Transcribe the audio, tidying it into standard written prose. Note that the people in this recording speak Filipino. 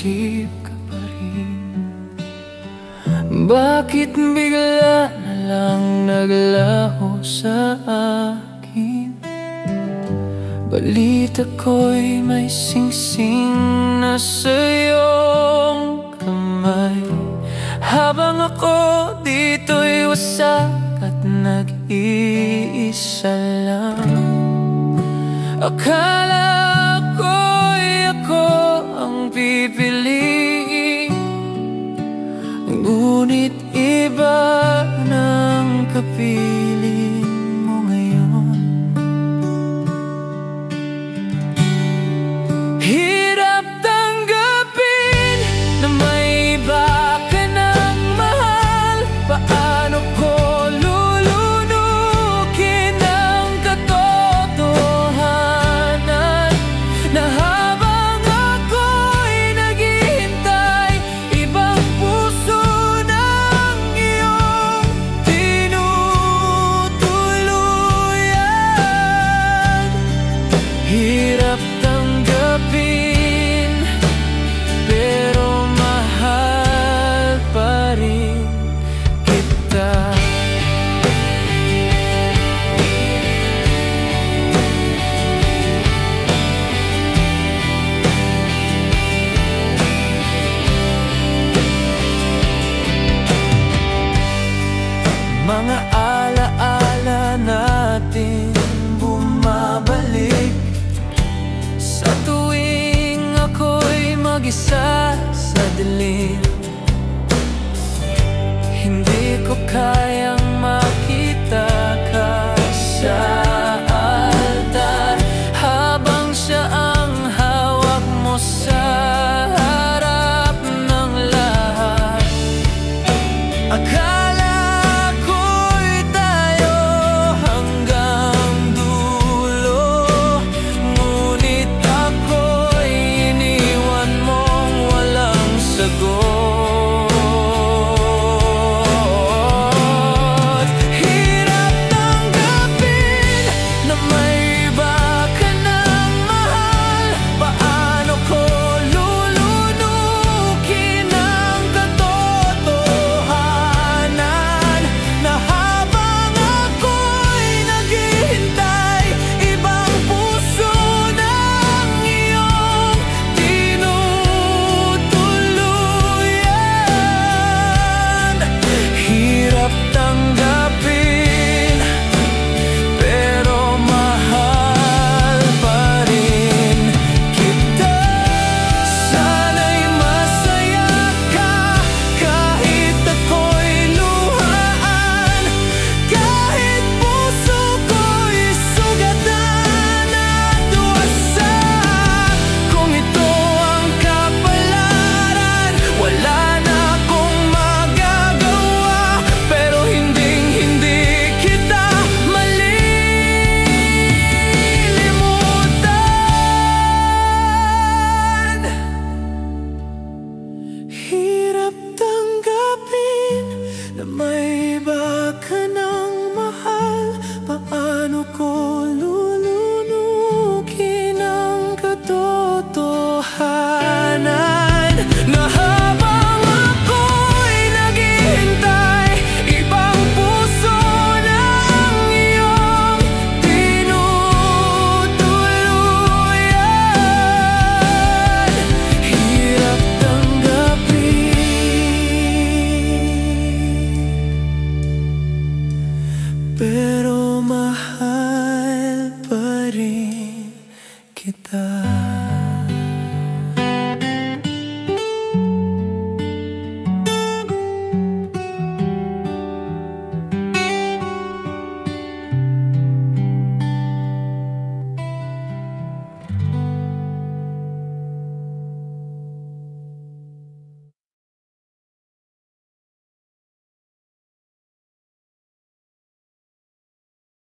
isip ka pa rin? Bakit bigla na lang naglaho sa akin? Balita ko'y may singsing na sa iyong kamay, habang ako dito'y wasak at nag-iisa lang. Akala ko'y ako ang pipiliin, ngunit iba ng kapiling mo ngayon. Hirap tanggapin na may iba ka ng mahal. Paano ko lulunukin ang katotohanan na habang ako'y naghihintay, ibang puso ng iyong tinutuluyan? Hirap tanggapin, pero mahal pa rin kita. Mga alaala natin bumabalik sa tuwing ako'y mag-isa sa dilim. Hindi ko kaya